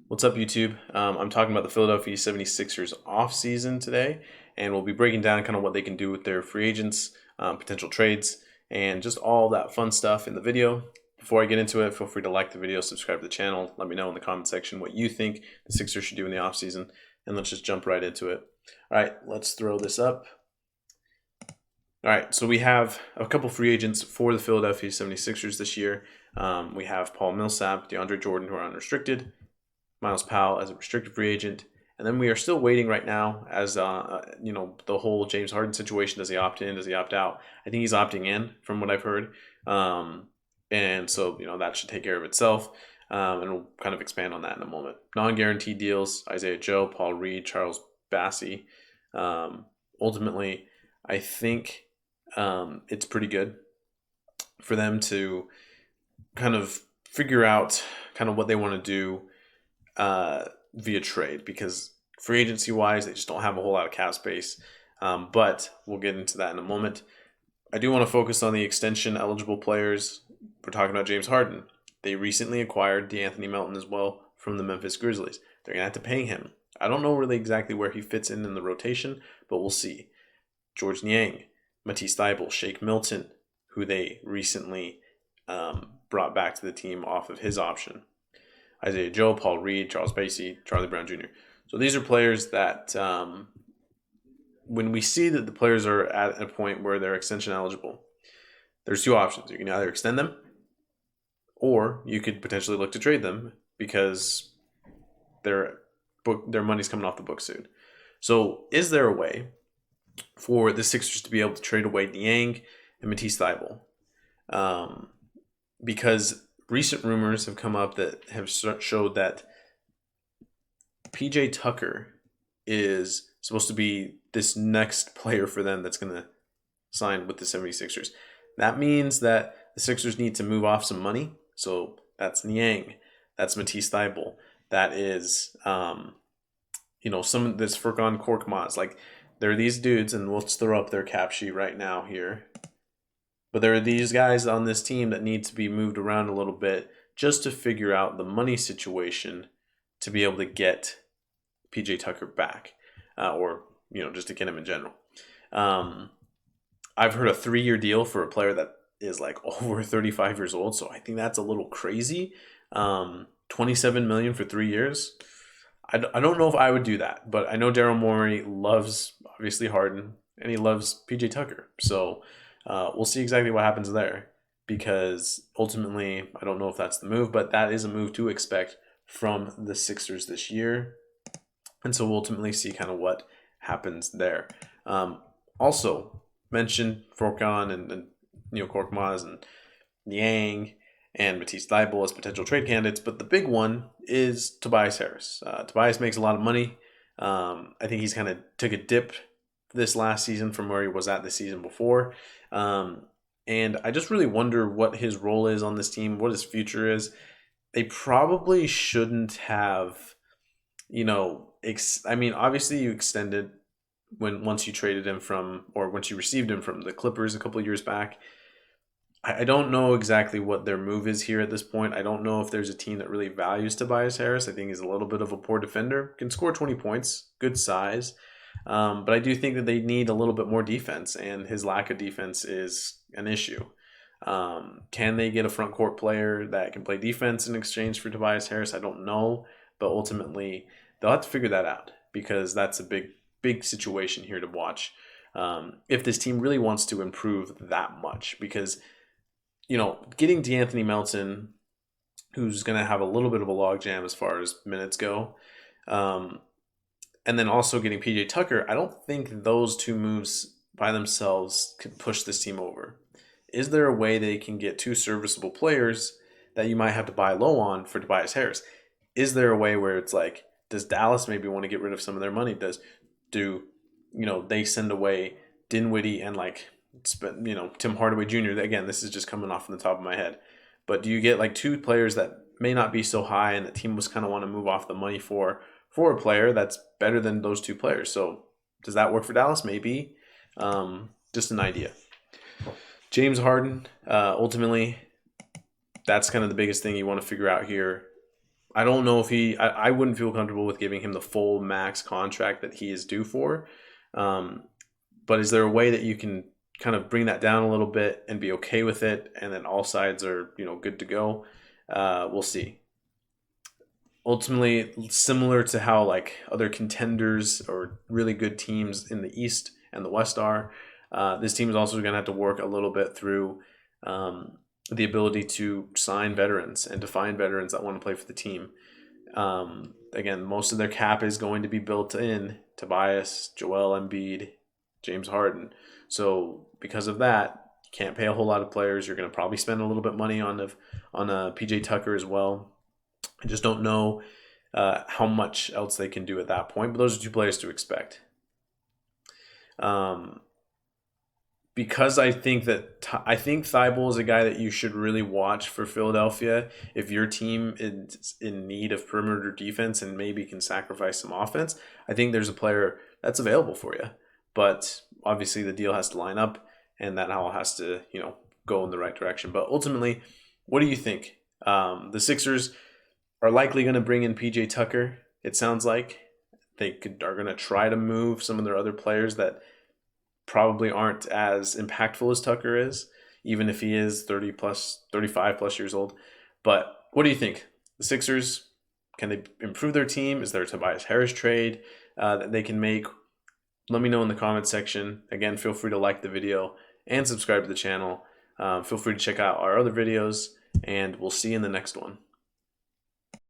What's up, YouTube? I'm talking about the Philadelphia 76ers offseason today, and we'll be breaking down kind of what they can do with their free agents, potential trades, and just all that fun stuff in the video. Before I get into it, feel free to like the video, subscribe to the channel. Let me know in the comment section what you think the Sixers should do in the offseason, and let's just jump right into it. All right, let's throw this up. All right, so we have a couple free agents for the Philadelphia 76ers this year. We have Paul Millsap, DeAndre Jordan, who are unrestricted, Miles Powell as a restricted free agent. And then we are still waiting right now as, the whole James Harden situation. Does he opt in? Does he opt out? I think he's opting in from what I've heard. And so, that should take care of itself. And we'll kind of expand on that in a moment. Non-guaranteed deals, Isaiah Joe, Paul Reed, Charles Bassey. Ultimately, I think it's pretty good for them to kind of figure out kind of what they want to do via trade, because free agency wise, they just don't have a whole lot of cap space. But we'll get into that in a moment. I do want to focus on the extension eligible players. We're talking about James Harden. They recently acquired DeAnthony Melton as well from the Memphis Grizzlies. They're going to have to pay him. I don't know really exactly where he fits in the rotation, but we'll see. George Niang, Matisse Thybulle, Shake Milton, who they recently brought back to the team off of his option. Isaiah Joe, Paul Reed, Charles Bassey, Charlie Brown Jr. So these are players that when we see that the players are at a point where they're extension eligible, there's two options. You can either extend them or you could potentially look to trade them because their money's coming off the book soon. So is there a way for the Sixers to be able to trade away Niang and Matisse Thybulle? Because recent rumors have come up that have showed that PJ Tucker is supposed to be this next player for them that's going to sign with the 76ers. That means that the Sixers need to move off some money. So that's Niang, that's Matisse Thybulle, that is, some of this Furkan Korkmaz. Like, there are these dudes, and let's throw up their cap sheet right now here. But there are these guys on this team that need to be moved around a little bit just to figure out the money situation to be able to get PJ Tucker back, or just to get him in general. I've heard a 3-year deal for a player that is like over 35 years old, so I think that's a little crazy. $27 million for 3 years. I don't know if I would do that, but I know Daryl Morey loves, obviously, Harden, and he loves PJ Tucker. So we'll see exactly what happens there, because ultimately, I don't know if that's the move, but that is a move to expect from the Sixers this year. And so we'll ultimately see kind of what happens there. Also, mentioned Furkan and Korkmaz and Niang and Matisse Thybulle as potential trade candidates, but the big one is Tobias Harris. Tobias makes a lot of money. I think he's kind of took a dip this last season from where he was at the season before. And I just really wonder what his role is on this team, what his future is. They probably shouldn't have, obviously you extended once you traded him from, or once you received him from the Clippers a couple of years back. I don't know exactly what their move is here at this point. I don't know if there's a team that really values Tobias Harris. I think he's a little bit of a poor defender. Can score 20 points, good size. But I do think that they need a little bit more defense, and his lack of defense is an issue. Can they get a front court player that can play defense in exchange for Tobias Harris? I don't know, but ultimately they'll have to figure that out, because that's a big situation here to watch. If this team really wants to improve that much, because getting DeAnthony Melton, who's going to have a little bit of a logjam as far as minutes go, and then also getting PJ Tucker, I don't think those two moves by themselves could push this team over. Is there a way they can get two serviceable players that you might have to buy low on for Tobias Harris? Is there a way where it's like, does Dallas maybe want to get rid of some of their money? Do they send away Dinwiddie and Tim Hardaway Jr.? Again, this is just coming off from the top of my head. But do you get like two players that may not be so high and the team was kind of want to move off the money for a player that's better than those two players? So does that work for Dallas? Maybe. Just an idea. James Harden, ultimately, that's kind of the biggest thing you want to figure out here. I don't know if I wouldn't feel comfortable with giving him the full max contract that he is due for. Um, but is there a way that you can kind of bring that down a little bit and be okay with it, and then all sides are good to go? We'll see. Ultimately, similar to how like other contenders or really good teams in the East and the West are, this team is also going to have to work a little bit through the ability to sign veterans and to find veterans that want to play for the team. Again, most of their cap is going to be built in Tobias, Joel Embiid, James Harden. So because of that, you can't pay a whole lot of players. You're going to probably spend a little bit of money on PJ Tucker as well. I just don't know how much else they can do at that point. But those are two players to expect. Because I think Thibault is a guy that you should really watch for Philadelphia if your team is in need of perimeter defense and maybe can sacrifice some offense. I think there's a player that's available for you, but obviously the deal has to line up, and that all has to go in the right direction. But ultimately, what do you think? The Sixers are likely going to bring in PJ Tucker. It sounds like are going to try to move some of their other players that probably aren't as impactful as Tucker is, even if he is 35 plus years old. But what do you think? The Sixers, can they improve their team? Is there a Tobias Harris trade that they can make? Let me know in the comments section. Again, feel free to like the video and subscribe to the channel. Feel free to check out our other videos, and we'll see you in the next one.